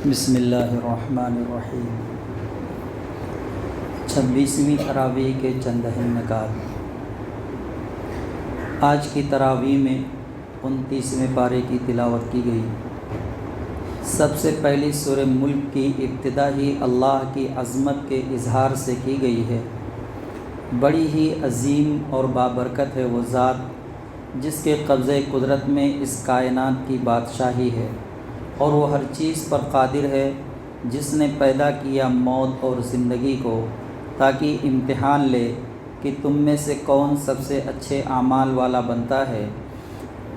بسم اللہ الرحمن الرحیم۔ 26ویں تراویح کے چند اہم نکات۔ آج کی تراویح میں 29ویں پارے کی تلاوت کی گئی۔ سب سے پہلی سورہ ملک کی ابتدا ہی اللہ کی عظمت کے اظہار سے کی گئی ہے۔ بڑی ہی عظیم اور بابرکت ہے وہ ذات جس کے قبضۂ قدرت میں اس کائنات کی بادشاہی ہے، اور وہ ہر چیز پر قادر ہے، جس نے پیدا کیا موت اور زندگی کو تاکہ امتحان لے کہ تم میں سے کون سب سے اچھے اعمال والا بنتا ہے۔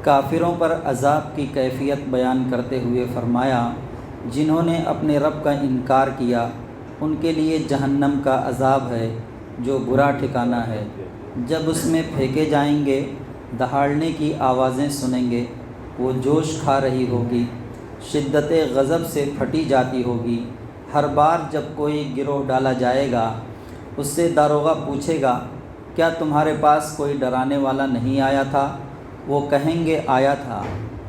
کافروں پر عذاب کی کیفیت بیان کرتے ہوئے فرمایا، جنہوں نے اپنے رب کا انکار کیا ان کے لیے جہنم کا عذاب ہے جو برا ٹھکانہ ہے۔ جب اس میں پھینکے جائیں گے دہاڑنے کی آوازیں سنیں گے، وہ جوش کھا رہی ہوگی، شدت غضب سے پھٹی جاتی ہوگی۔ ہر بار جب کوئی گروہ ڈالا جائے گا اس سے داروغہ پوچھے گا، کیا تمہارے پاس کوئی ڈرانے والا نہیں آیا تھا؟ وہ کہیں گے آیا تھا،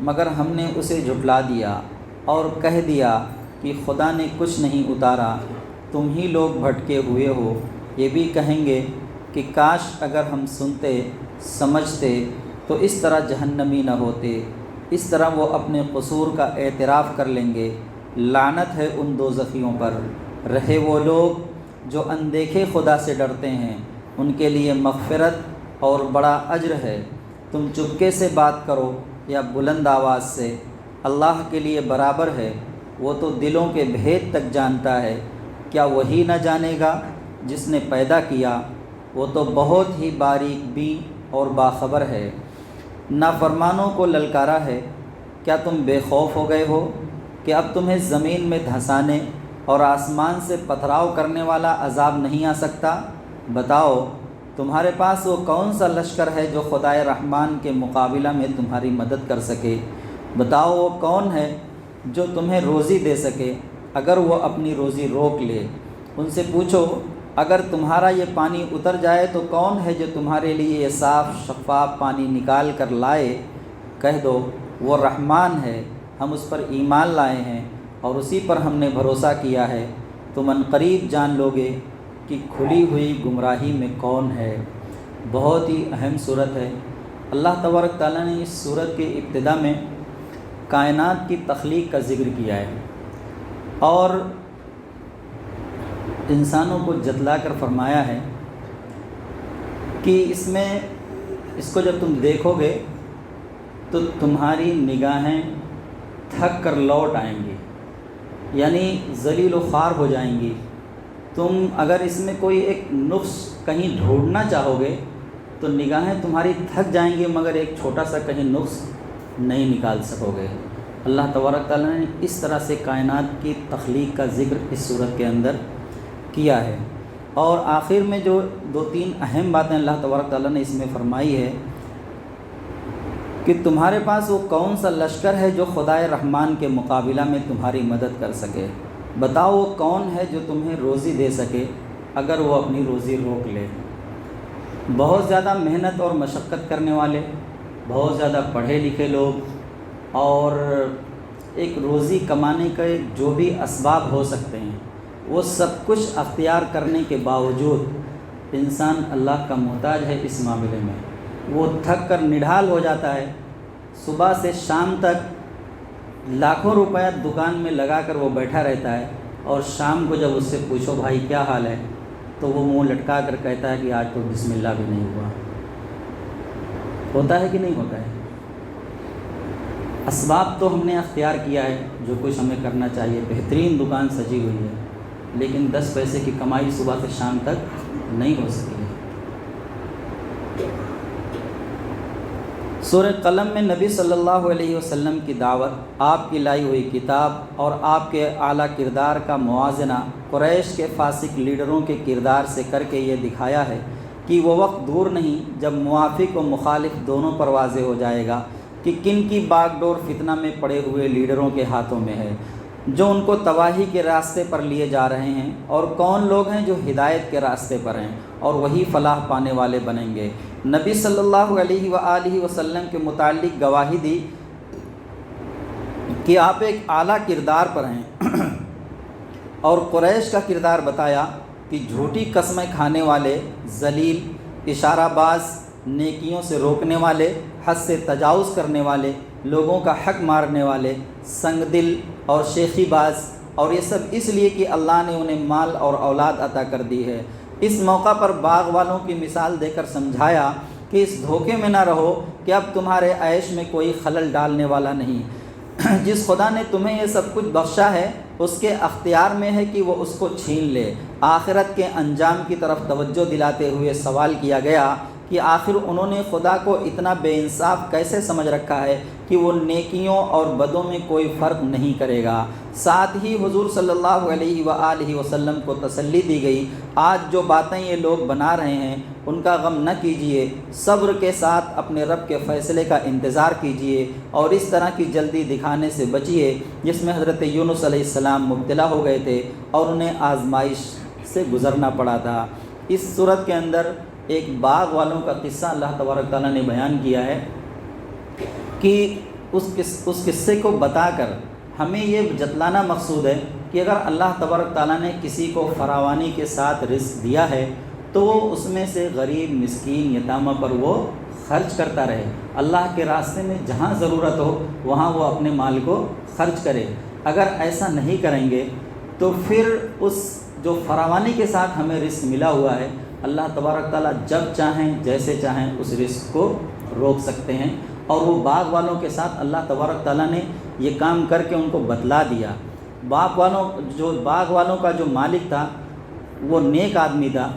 مگر ہم نے اسے جھٹلا دیا اور کہہ دیا کہ خدا نے کچھ نہیں اتارا، تم ہی لوگ بھٹکے ہوئے ہو۔ یہ بھی کہیں گے کہ کاش اگر ہم سنتے سمجھتے تو اس طرح جہنمی نہ ہوتے۔ اس طرح وہ اپنے قصور کا اعتراف کر لیں گے۔ لعنت ہے ان دوزخیوں پر۔ رہے وہ لوگ جو اندیکھے خدا سے ڈرتے ہیں، ان کے لیے مغفرت اور بڑا اجر ہے۔ تم چپکے سے بات کرو یا بلند آواز سے، اللہ کے لیے برابر ہے۔ وہ تو دلوں کے بھید تک جانتا ہے، کیا وہی نہ جانے گا جس نے پیدا کیا؟ وہ تو بہت ہی باریک بین اور باخبر ہے۔ نافرمانوں کو للکارا ہے، کیا تم بے خوف ہو گئے ہو کہ اب تمہیں زمین میں دھنسانے اور آسمان سے پتھراؤ کرنے والا عذاب نہیں آ سکتا؟ بتاؤ تمہارے پاس وہ کون سا لشکر ہے جو خدائے رحمان کے مقابلہ میں تمہاری مدد کر سکے؟ بتاؤ وہ کون ہے جو تمہیں روزی دے سکے اگر وہ اپنی روزی روک لے؟ ان سے پوچھو، اگر تمہارا یہ پانی اتر جائے تو کون ہے جو تمہارے لیے یہ صاف شفاف پانی نکال کر لائے؟ کہہ دو وہ رحمان ہے، ہم اس پر ایمان لائے ہیں اور اسی پر ہم نے بھروسہ کیا ہے۔ تم عنقریب جان لوگے کہ کھلی ہوئی گمراہی میں کون ہے۔ بہت ہی اہم صورت ہے۔ اللہ تبارک تعالیٰ نے اس صورت کے ابتدا میں کائنات کی تخلیق کا ذکر کیا ہے اور انسانوں کو جتلا کر فرمایا ہے کہ اس کو جب تم دیکھو گے تو تمہاری نگاہیں تھک کر لوٹ آئیں گی، یعنی ذلیل و خوار ہو جائیں گی۔ تم اگر اس میں کوئی ایک نقص کہیں ڈھونڈنا چاہو گے تو نگاہیں تمہاری تھک جائیں گی، مگر ایک چھوٹا سا کہیں نقص نہیں نکال سکو گے۔ اللہ تبارک تعالیٰ نے اس طرح سے کائنات کی تخلیق کا ذکر اس صورت کے اندر کیا ہے، اور آخر میں جو 2-3 اہم باتیں اللہ تبارک تعالیٰ نے اس میں فرمائی ہے کہ تمہارے پاس وہ کون سا لشکر ہے جو خدائے رحمان کے مقابلہ میں تمہاری مدد کر سکے؟ بتاؤ وہ کون ہے جو تمہیں روزی دے سکے اگر وہ اپنی روزی روک لے؟ بہت زیادہ محنت اور مشقت کرنے والے، بہت زیادہ پڑھے لکھے لوگ اور ایک روزی کمانے کے جو بھی اسباب ہو سکتے ہیں، وہ سب کچھ اختیار کرنے کے باوجود انسان اللہ کا محتاج ہے۔ اس معاملے میں وہ تھک کر نڈھال ہو جاتا ہے، صبح سے شام تک لاکھوں روپیہ دکان میں لگا کر وہ بیٹھا رہتا ہے، اور شام کو جب اس سے پوچھو بھائی کیا حال ہے تو وہ منہ لٹکا کر کہتا ہے کہ آج تو بسم اللہ بھی نہیں ہوا۔ ہوتا ہے کہ نہیں ہوتا ہے؟ اسباب تو ہم نے اختیار کیا ہے، جو کچھ ہمیں کرنا چاہیے، بہترین دکان سجی ہوئی ہے، لیکن 10 پیسے کی کمائی صبح سے شام تک نہیں ہو سکی ہے۔ سورہ قلم میں نبی صلی اللہ علیہ وسلم کی دعوت، آپ کی لائی ہوئی کتاب اور آپ کے اعلیٰ کردار کا موازنہ قریش کے فاسق لیڈروں کے کردار سے کر کے یہ دکھایا ہے کہ وہ وقت دور نہیں جب موافق و مخالف دونوں پر واضح ہو جائے گا کہ کن کی باغ ڈور فتنہ میں پڑے ہوئے لیڈروں کے ہاتھوں میں ہے، جو ان کو تباہی کے راستے پر لیے جا رہے ہیں، اور کون لوگ ہیں جو ہدایت کے راستے پر ہیں اور وہی فلاح پانے والے بنیں گے۔ نبی صلی اللہ علیہ وآلہ وسلم کے متعلق گواہی دی کہ آپ ایک اعلیٰ کردار پر ہیں اور قریش کا کردار بتایا کہ جھوٹی قسمیں کھانے والے، ذلیل، اشارہ باز، نیکیوں سے روکنے والے، حد سے تجاوز کرنے والے، لوگوں کا حق مارنے والے، سنگ دل اور شیخی باز، اور یہ سب اس لیے کہ اللہ نے انہیں مال اور اولاد عطا کر دی ہے۔ اس موقع پر باغ والوں کی مثال دے کر سمجھایا کہ اس دھوکے میں نہ رہو کہ اب تمہارے عیش میں کوئی خلل ڈالنے والا نہیں۔ جس خدا نے تمہیں یہ سب کچھ بخشا ہے اس کے اختیار میں ہے کہ وہ اس کو چھین لے۔ آخرت کے انجام کی طرف توجہ دلاتے ہوئے سوال کیا گیا کہ آخر انہوں نے خدا کو اتنا بے انصاف کیسے سمجھ رکھا ہے کہ وہ نیکیوں اور بدوں میں کوئی فرق نہیں کرے گا۔ ساتھ ہی حضور صلی اللہ علیہ وآلہ وسلم کو تسلی دی گئی، آج جو باتیں یہ لوگ بنا رہے ہیں ان کا غم نہ کیجیے، صبر کے ساتھ اپنے رب کے فیصلے کا انتظار کیجیے اور اس طرح کی جلدی دکھانے سے بچیے جس میں حضرت یونس علیہ السلام مبتلا ہو گئے تھے اور انہیں آزمائش سے گزرنا پڑا تھا۔ اس صورت کے اندر ایک باغ والوں کا قصہ اللہ تبارک تعالیٰ نے بیان کیا ہے کہ اس قصے کو بتا کر ہمیں یہ جتلانا مقصود ہے کہ اگر اللہ تبارک تعالیٰ نے کسی کو فراوانی کے ساتھ رزق دیا ہے تو وہ اس میں سے غریب، مسکین، یتامہ پر وہ خرچ کرتا رہے، اللہ کے راستے میں جہاں ضرورت ہو وہاں وہ اپنے مال کو خرچ کرے۔ اگر ایسا نہیں کریں گے تو پھر اس جو فراوانی کے ساتھ ہمیں رزق ملا ہوا ہے اللہ تبارک تعالیٰ جب چاہیں جیسے چاہیں اس رزق کو روک سکتے ہیں، اور وہ باغ والوں کے ساتھ اللہ تبارک تعالیٰ نے یہ کام کر کے ان کو بتلا دیا۔ باغ والوں کا جو مالک تھا وہ نیک آدمی تھا،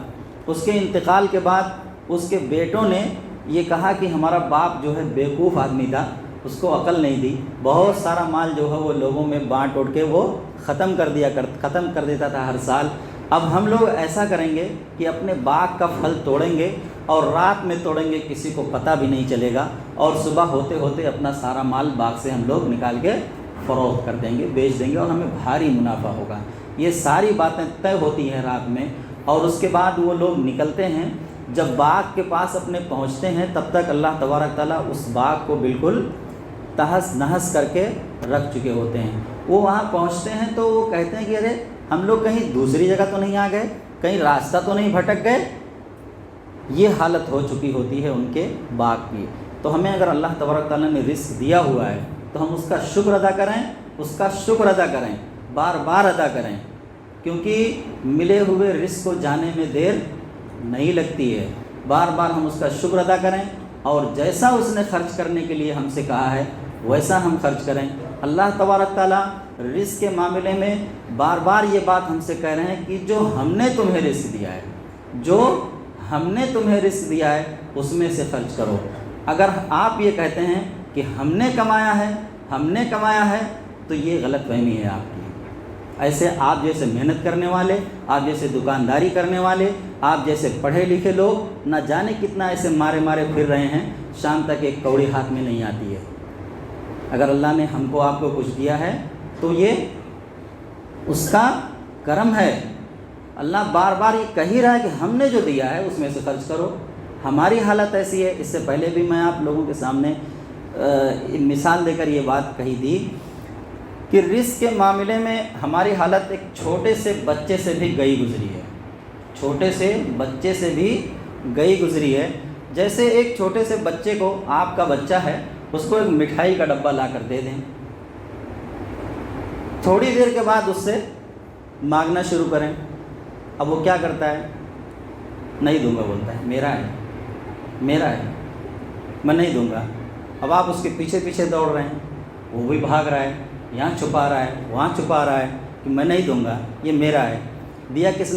اس کے انتقال کے بعد اس کے بیٹوں نے یہ کہا کہ ہمارا باپ جو ہے بیوقوف آدمی تھا، اس کو عقل نہیں دی، بہت سارا مال جو ہے وہ لوگوں میں بانٹ کے وہ ختم کر دیتا تھا ہر سال۔ اب ہم لوگ ایسا کریں گے کہ اپنے باغ کا پھل توڑیں گے اور رات میں توڑیں گے، کسی کو پتہ بھی نہیں چلے گا، اور صبح ہوتے ہوتے اپنا سارا مال باغ سے ہم لوگ نکال کے فروخت کر دیں گے، بیچ دیں گے اور ہمیں بھاری منافع ہوگا۔ یہ ساری باتیں طے ہوتی ہیں رات میں، اور اس کے بعد وہ لوگ نکلتے ہیں۔ جب باغ کے پاس اپنے پہنچتے ہیں تب تک اللہ تبارک تعالیٰ اس باغ کو بالکل تہس نہس کر کے رکھ چکے ہوتے ہیں۔ وہ وہاں پہنچتے ہیں تو وہ کہتے ہیں کہ ارے ہم لوگ کہیں دوسری جگہ تو نہیں آ گئے، کہیں راستہ تو نہیں بھٹک گئے۔ یہ حالت ہو چکی ہوتی ہے ان کے باغ کی۔ تو ہمیں اگر اللہ تبارک تعالیٰ نے رزق دیا ہوا ہے تو ہم اس کا شکر ادا کریں، بار بار ادا کریں، کیونکہ ملے ہوئے رزق کو جانے میں دیر نہیں لگتی ہے۔ بار بار ہم اس کا شکر ادا کریں، اور جیسا اس نے خرچ کرنے کے لیے ہم سے کہا ہے ویسا ہم خرچ کریں۔ اللہ تبارک تعالیٰ رزق کے معاملے میں بار بار یہ بات ہم سے کہہ رہے ہیں کہ جو ہم نے تمہیں رزق دیا ہے اس میں سے خرچ کرو۔ اگر آپ یہ کہتے ہیں کہ ہم نے کمایا ہے تو یہ غلط فہمی ہے آپ کی۔ ایسے آپ جیسے محنت کرنے والے، آپ جیسے دکانداری کرنے والے، آپ جیسے پڑھے لکھے لوگ نہ جانے کتنا ایسے مارے پھر رہے ہیں، شام تک ایک کوڑی ہاتھ میں نہیں آتی ہے۔ اگر اللہ نے ہم کو آپ کو کچھ دیا ہے تو یہ اس کا کرم ہے۔ اللہ بار بار یہ کہہ ہی رہا ہے کہ ہم نے جو دیا ہے اس میں سے خرچ کرو۔ ہماری حالت ایسی ہے، اس سے پہلے بھی میں آپ لوگوں کے سامنے مثال دے کر یہ بات کہی تھی کہ رزق کے معاملے میں ہماری حالت ایک چھوٹے سے بچے سے بھی گئی گزری ہے۔ جیسے ایک چھوٹے سے بچے کو، آپ کا بچہ ہے، اس کو ایک مٹھائی کا ڈبہ لا کر دے دیں، تھوڑی دیر کے بعد اس سے مانگنا شروع کریں، اب وہ کیا کرتا ہے؟ نہیں دوں گا بولتا ہے، میرا ہے میں نہیں دوں گا۔ اب آپ اس کے پیچھے دوڑ رہے ہیں، وہ بھی بھاگ رہا ہے، یہاں چھپا رہا ہے، وہاں چھپا رہا ہے کہ میں نہیں دوں گا، یہ میرا ہے۔ دیا کس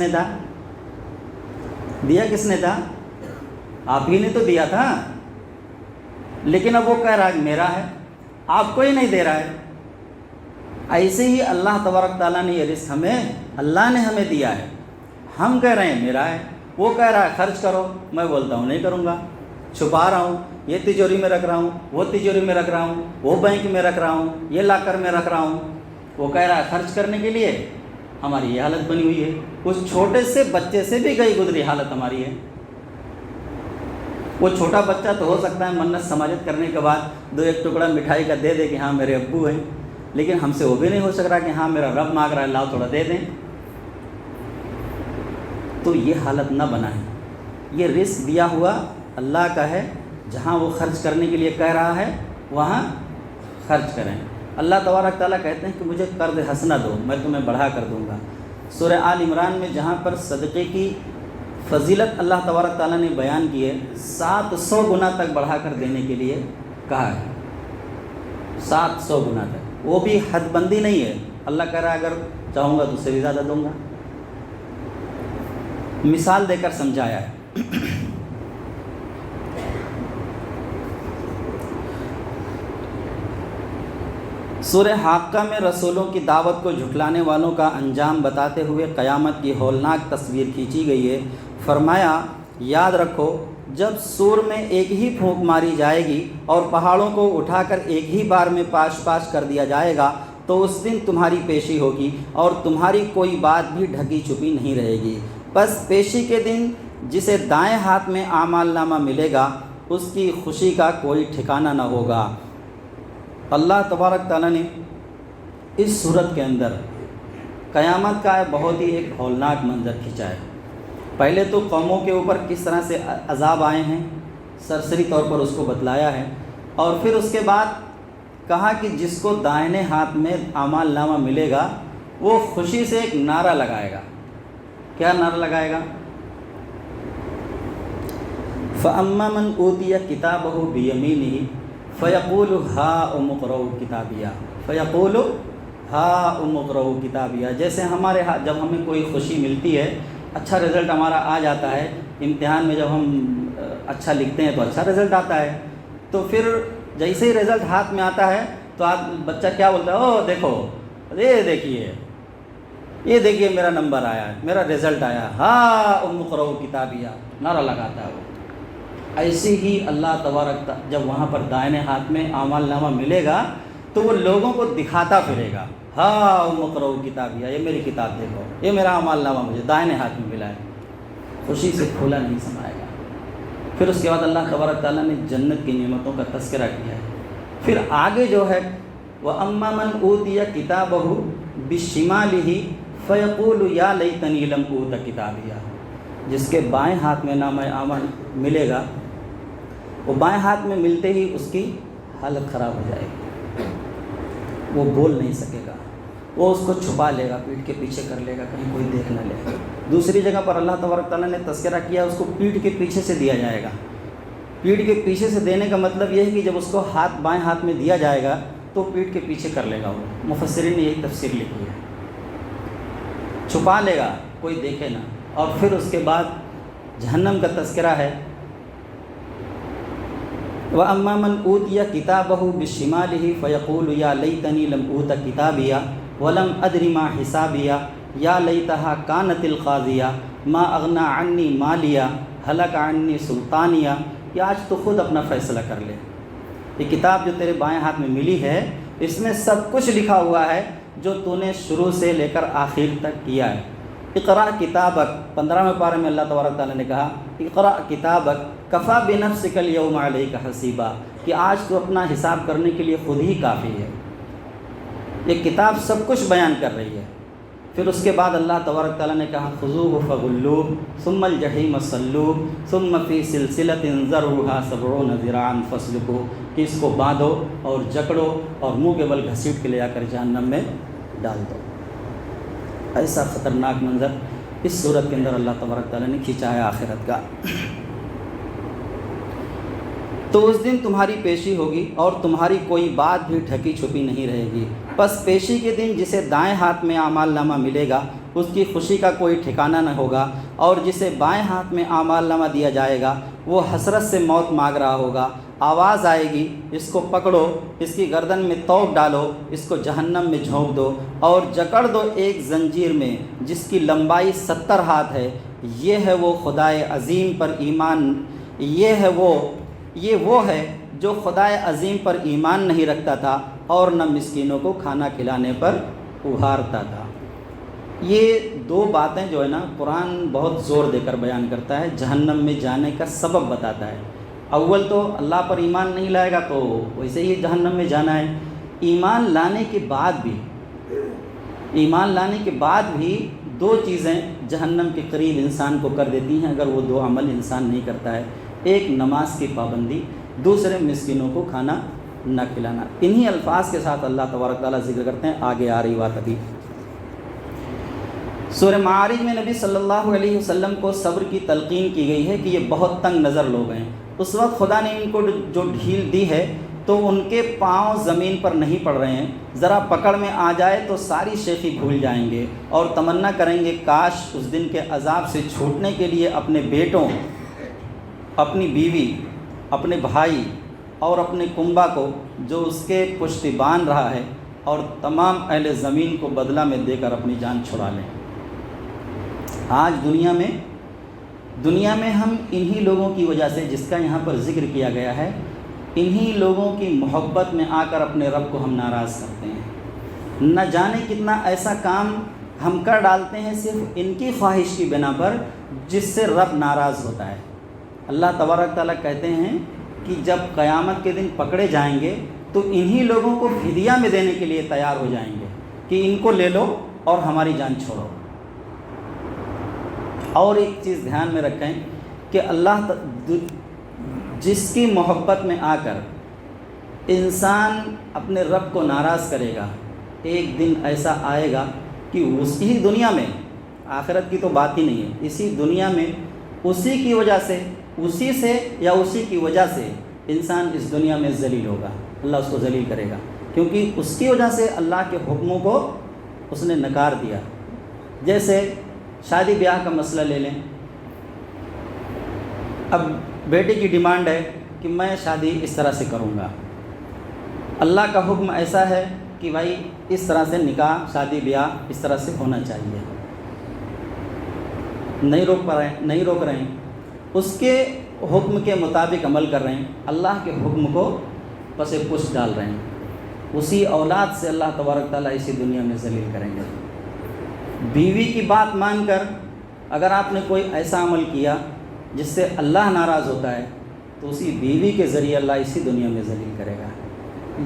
نے تھا؟ آپ ہی نے تو دیا تھا، لیکن اب وہ کہہ رہا ہے میرا ہے، آپ کو ہی نہیں دے رہا ہے۔ ایسے ہی اللہ تبارک تعالیٰ نے یہ رزق اللہ نے ہمیں دیا ہے، ہم کہہ رہے ہیں میرا ہے، وہ کہہ رہا ہے خرچ کرو، میں بولتا ہوں نہیں کروں گا، چھپا رہا ہوں، یہ تجوری میں رکھ رہا ہوں، وہ تجوری میں رکھ رہا ہوں، وہ بینک میں رکھ رہا ہوں، یہ لاکر میں رکھ رہا ہوں۔ وہ کہہ رہا ہے خرچ کرنے کے لیے، ہماری یہ حالت بنی ہوئی ہے۔ اس چھوٹے سے بچے سے بھی گئی گزری حالت ہماری ہے۔ وہ چھوٹا بچہ تو ہو سکتا ہے منت سماجت کرنے کے بعد ایک ٹکڑا مٹھائی کا دے دے کہ ہاں میرے ابو ہیں، لیکن ہم سے وہ بھی نہیں ہو سک رہا کہ ہاں میرا رب مانگ رہا ہے لاؤ تھوڑا دے دیں۔ تو یہ حالت نہ بنائیں۔ یہ رزق دیا ہوا اللہ کا ہے، جہاں وہ خرچ کرنے کے لیے کہہ رہا ہے وہاں خرچ کریں۔ اللہ تبارک تعالیٰ کہتے ہیں کہ مجھے قرض حسنہ دو، میں تمہیں بڑھا کر دوں گا۔ سورہ آل عمران میں جہاں پر صدقے کی فضیلت اللہ تبارک تعالیٰ نے بیان کی ہے، 700 گنا تک بڑھا کر دینے کے لیے کہا ہے، 700 گنا تک۔ وہ بھی حد بندی نہیں ہے، اللہ کہہ رہا ہے اگر چاہوں گا تو اس سے بھی زیادہ دوں گا۔ مثال دے کر سمجھایا ہے۔ سورہ حاقہ میں رسولوں کی دعوت کو جھٹلانے والوں کا انجام بتاتے ہوئے قیامت کی ہولناک تصویر کھینچی گئی ہے۔ فرمایا یاد رکھو جب سور میں ایک ہی پھونک ماری جائے گی اور پہاڑوں کو اٹھا کر ایک ہی بار میں پاش پاش کر دیا جائے گا تو اس دن تمہاری پیشی ہوگی اور تمہاری کوئی بات بھی ڈھکی چھپی نہیں رہے گی۔ بس پیشی کے دن جسے دائیں ہاتھ میں اعمال نامہ ملے گا اس کی خوشی کا کوئی ٹھکانہ نہ ہوگا۔ اللہ تبارک تعالیٰ نے اس صورت کے اندر قیامت کا بہت ہی ایک ہولناک منظر کھینچا ہے۔ پہلے تو قوموں کے اوپر کس طرح سے عذاب آئے ہیں سرسری طور پر اس کو بتلایا ہے، اور پھر اس کے بعد کہا کہ جس کو دائنے ہاتھ میں اعمال نامہ ملے گا وہ خوشی سے ایک نعرہ لگائے گا۔ کیا نعرہ لگائے گا؟ فَأَمَّا مَنْ أُوتِيَ كِتَابَهُ بِيَمِينِهِ فَيَقُولُ هَاؤُمُ اقْرَءُوا كِتَابِيَهْ فَيَقُولُ هَاؤُمُ اقْرَءُوا كِتَابِيَهْ۔ جیسے ہمارے ہاں جب ہمیں کوئی خوشی ملتی ہے، اچھا رزلٹ ہمارا آ جاتا ہے، امتحان میں جب ہم اچھا لکھتے ہیں تو اچھا رزلٹ آتا ہے، تو پھر جیسے ہی رزلٹ ہاتھ میں آتا ہے تو بچہ کیا بولتا ہے؟ او دیکھو، یہ دیکھیے میرا نمبر آیا ہے، میرا رزلٹ آیا، ہاؤم اقرءوا کتابیہ، نعرہ لگاتا ہے وہ۔ ایسے ہی اللہ تبارک جب وہاں پر دائنے ہاتھ میں اعمال نامہ ملے گا تو وہ لوگوں کو دکھاتا پھرے گا، ہاؤم اقرءوا کتابیہ، یہ میری کتاب دیکھو، یہ میرا اعمال نامہ مجھے دائنے ہاتھ میں ملا ہے۔ خوشی سے کھولا نہیں سمائے گا۔ پھر اس کے بعد اللہ تبارک تعالیٰ نے جنت کی نعمتوں کا تذکرہ کیا ہے۔ پھر آگے جو ہے وَأَمَّا مَنْ أُوتِيَ كِتَابَهُ بِشِمَالِهِ فَيَقُولُ يَا لَيْتَنِي لَمْ أُوتَ كِتَابِيَهْ۔ جس کے بائیں ہاتھ میں نامہ اعمال ملے گا، وہ بائیں ہاتھ میں ملتے ہی اس کی حالت خراب ہو جائے گی، وہ بول نہیں سکے گا، وہ اس کو چھپا لے گا، پیٹھ کے پیچھے کر لے گا، کہیں کوئی دیکھ نہ لے۔ دوسری جگہ پر اللہ تبارک تعالیٰ نے تذکرہ کیا اس کو پیٹھ کے پیچھے سے دیا جائے گا۔ پیٹھ کے پیچھے سے دینے کا مطلب یہ ہے کہ جب اس کو بائیں ہاتھ میں دیا جائے گا تو پیٹھ کے پیچھے کر لے گا۔ وہ مفسرین نے یہی تفسیر لکھی ہے، چھپا لے گا، کوئی دیکھے نہ۔ اور پھر اس کے بعد جہنم کا تذکرہ ہے وَأَمَّا مَنْ أُوتِيَ كِتَابَهُ بِشِمَالِهِ فَيَقُولُ يَا لَيْتَنِي لَمْ أُوتَ كِتَابِيَهْ وَلَمْ أَدْرِ مَا حِسَابِيَهْ يَا لَيْتَهَا كَانَتِ الْقَاضِيَةَ مَا أَغْنَىٰ عَنِّي مَالِيَهْ هَلَكَ عَنِّي سُلْطَانِيَهْ کہ آج تو خود اپنا فیصلہ کر لے۔ یہ کتاب جو تیرے بائیں ہاتھ میں ملی ہے اس میں سب کچھ لکھا ہوا ہے جو تو نے شروع سے لے کر آخر تک کیا ہے۔ اقرأ کتابک، 15ویں پارے میں اللہ تبارک تعالیٰ نے کہا اقرأ کتابک کفیٰ بنفسک اليوم علیک حسیبا، کہ آج تو اپنا حساب کرنے کے لیے خود ہی کافی ہے۔ یہ کتاب سب کچھ بیان کر رہی ہے۔ پھر اس کے بعد اللہ تبارک تعالیٰ نے کہا خذوہ فغلوہ ثم الجحیم صلوہ ثم فی سلسلۃ ذرعها 70 ذراعا فاسلکوہ، کہ اس کو باندھو اور جکڑو اور منہ کے بل گھسیٹ کے لے آ کر جہنم میں ڈال دو۔ ایسا خطرناک منظر اس صورت کے اندر اللہ تبارک تعالیٰ نے کھینچا ہے آخرت کا۔ تو اس دن تمہاری پیشی ہوگی اور تمہاری کوئی بات بھی ڈھکی چھپی نہیں رہے گی۔ بس پیشی کے دن جسے دائیں ہاتھ میں اعمال نامہ ملے گا اس کی خوشی کا کوئی ٹھکانہ نہ ہوگا، اور جسے بائیں ہاتھ میں اعمال نامہ دیا جائے گا وہ حسرت سے موت مانگ رہا ہوگا۔ آواز آئے گی اس کو پکڑو، اس کی گردن میں توق ڈالو، اس کو جہنم میں جھونک دو اور جکڑ دو ایک زنجیر میں جس کی لمبائی 70 ہاتھ ہے۔ یہ ہے وہ خدائے عظیم پر ایمان، یہ وہ ہے جو خدائے عظیم پر ایمان نہیں رکھتا تھا اور نہ مسکینوں کو کھانا کھلانے پر ابھارتا تھا۔ یہ دو باتیں جو ہے نا قرآن بہت زور دے کر بیان کرتا ہے، جہنم میں جانے کا سبب بتاتا ہے۔ اول تو اللہ پر ایمان نہیں لائے گا تو ویسے ہی جہنم میں جانا ہے۔ ایمان لانے کے بعد بھی دو چیزیں جہنم کے قریب انسان کو کر دیتی ہیں اگر وہ دو عمل انسان نہیں کرتا ہے، ایک نماز کی پابندی، دوسرے مسکینوں کو کھانا نہ کھلانا۔ انہی الفاظ کے ساتھ اللہ تبارک تعالیٰ ذکر کرتے ہیں، آگے آ رہی بات ابھی۔ سورہ معارج میں نبی صلی اللہ علیہ وسلم کو صبر کی تلقین کی گئی ہے کہ یہ بہت تنگ نظر لوگ ہیں۔ اس وقت خدا نے ان کو جو ڈھیل دی ہے تو ان کے پاؤں زمین پر نہیں پڑ رہے ہیں، ذرا پکڑ میں آ جائے تو ساری شیخی بھول جائیں گے اور تمنا کریں گے کاش اس دن کے عذاب سے چھوٹنے کے لیے اپنے بیٹوں، اپنی بیوی، اپنے بھائی اور اپنے کنبہ کو جو اس کے پشتیبان رہا ہے اور تمام اہل زمین کو بدلہ میں دے کر اپنی جان چھڑا لیں۔ آج دنیا میں ہم انہی لوگوں کی وجہ سے، جس کا یہاں پر ذکر کیا گیا ہے، انہی لوگوں کی محبت میں آ کر اپنے رب کو ہم ناراض کرتے ہیں۔ نہ جانے کتنا ایسا کام ہم کر ڈالتے ہیں صرف ان کی خواہش کی بنا پر، جس سے رب ناراض ہوتا ہے۔ اللہ تبارک تعالیٰ کہتے ہیں کہ جب قیامت کے دن پکڑے جائیں گے تو انہی لوگوں کو فدیہ میں دینے کے لیے تیار ہو جائیں گے کہ ان کو لے لو اور ہماری جان چھوڑو۔ اور ایک چیز دھیان میں رکھیں کہ اللہ جس کی محبت میں آ کر انسان اپنے رب کو ناراض کرے گا، ایک دن ایسا آئے گا کہ اسی دنیا میں، آخرت کی تو بات ہی نہیں ہے، اسی دنیا میں اسی کی وجہ سے، اسی سے یا اسی کی وجہ سے انسان اس دنیا میں ذلیل ہوگا، اللہ اس کو ذلیل کرے گا، کیونکہ اس کی وجہ سے اللہ کے حکموں کو اس نے نکار دیا۔ جیسے شادی بیاہ کا مسئلہ لے لیں، اب بیٹے کی ڈیمانڈ ہے کہ میں شادی اس طرح سے کروں گا، اللہ کا حکم ایسا ہے کہ بھائی اس طرح سے نکاح، شادی بیاہ اس طرح سے ہونا چاہیے، نہیں روک رہے ہیں، اس کے حکم کے مطابق عمل کر رہے ہیں، اللہ کے حکم کو پس پش ڈال رہے ہیں، اسی اولاد سے اللہ تبارک تعالیٰ اسی دنیا میں ذلیل کریں گے۔ بیوی کی بات مان کر اگر آپ نے کوئی ایسا عمل کیا جس سے اللہ ناراض ہوتا ہے تو اسی بیوی کے ذریعے اللہ اسی دنیا میں ذلیل کرے گا،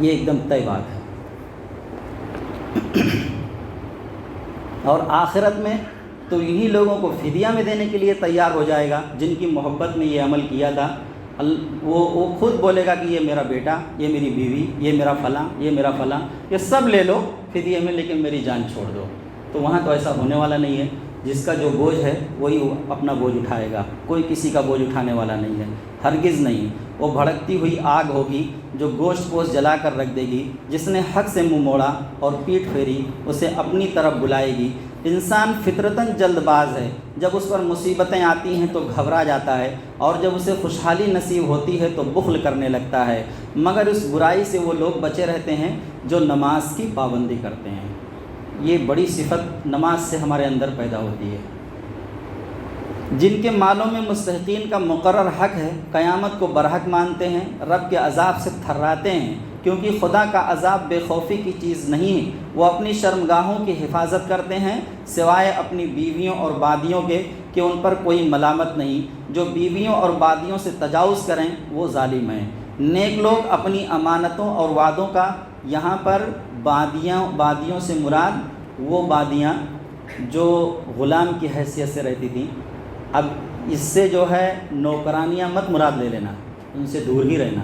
یہ ایک دم طے بات ہے۔ اور آخرت میں تو انہی لوگوں کو فدیہ میں دینے کے لیے تیار ہو جائے گا جن کی محبت میں یہ عمل کیا تھا۔ وہ خود بولے گا کہ یہ میرا بیٹا، یہ میری بیوی، یہ میرا فلاں، یہ میرا فلاں، یہ سب لے لو فدیہ میں، لیکن میری جان چھوڑ دو۔ تو وہاں تو ایسا ہونے والا نہیں ہے، جس کا جو بوجھ ہے وہی اپنا بوجھ اٹھائے گا، کوئی کسی کا بوجھ اٹھانے والا نہیں ہے، ہرگز نہیں۔ وہ بھڑکتی ہوئی آگ ہوگی جو گوشت پوش جلا کر رکھ دے گی، جس نے حق سے منہ موڑا اور پیٹھ پھیری اسے اپنی طرف بلائے گی۔ انسان فطرتاً جلد باز ہے، جب اس پر مصیبتیں آتی ہیں تو گھبرا جاتا ہے، اور جب اسے خوشحالی نصیب ہوتی ہے تو بخل کرنے لگتا ہے، مگر اس برائی سے وہ لوگ بچے رہتے ہیں جو نماز کی پابندی کرتے ہیں۔ یہ بڑی صفت نماز سے ہمارے اندر پیدا ہوتی ہے۔ جن کے مالوں میں مستحقین کا مقرر حق ہے، قیامت کو برحق مانتے ہیں، رب کے عذاب سے تھراتے ہیں، کیونکہ خدا کا عذاب بے خوفی کی چیز نہیں ہے۔ وہ اپنی شرمگاہوں کی حفاظت کرتے ہیں سوائے اپنی بیویوں اور بادیوں کے کہ ان پر کوئی ملامت نہیں۔ جو بیویوں اور بادیوں سے تجاوز کریں وہ ظالم ہیں۔ نیک لوگ اپنی امانتوں اور وعدوں کا، یہاں پر بادیوں سے مراد وہ بادیاں جو غلام کی حیثیت سے رہتی تھیں، اب اس سے جو ہے نوکرانیاں مت مراد لے لینا، ان سے دور ہی رہنا۔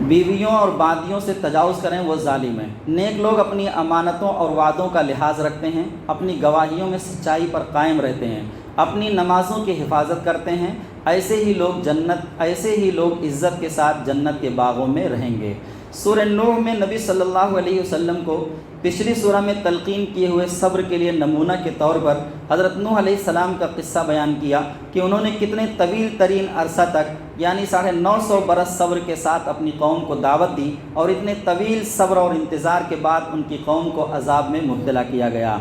بیویوں اور بادیوں سے تجاوز کریں وہ ظالم ہیں۔ نیک لوگ اپنی امانتوں اور وعدوں کا لحاظ رکھتے ہیں، اپنی گواہیوں میں سچائی پر قائم رہتے ہیں، اپنی نمازوں کی حفاظت کرتے ہیں، ایسے ہی لوگ عزت کے ساتھ جنت کے باغوں میں رہیں گے۔ سورہ نوح میں نبی صلی اللہ علیہ وسلم کو پچھلی سورہ میں تلقین کیے ہوئے صبر کے لیے نمونہ کے طور پر حضرت نوح علیہ السلام کا قصہ بیان کیا کہ انہوں نے کتنے طویل ترین عرصہ تک، یعنی 950 برس صبر کے ساتھ اپنی قوم کو دعوت دی، اور اتنے طویل صبر اور انتظار کے بعد ان کی قوم کو عذاب میں مبتلا کیا گیا۔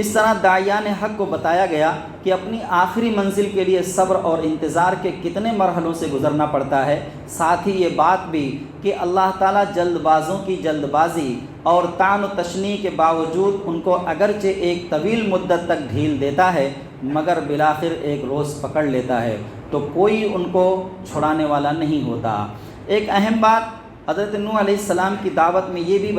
اس طرح داعیان حق کو بتایا گیا کہ اپنی آخری منزل کے لیے صبر اور انتظار کے کتنے مرحلوں سے گزرنا پڑتا ہے۔ ساتھ ہی یہ بات بھی کہ اللہ تعالیٰ جلد بازوں کی جلد بازی اور طعن و تشنیع کے باوجود ان کو اگرچہ ایک طویل مدت تک ڈھیل دیتا ہے، مگر بالآخر ایک روز پکڑ لیتا ہے، تو کوئی ان کو چھڑانے والا نہیں ہوتا۔ ایک اہم بات حضرت نوح علیہ السلام کی دعوت میں یہ بھی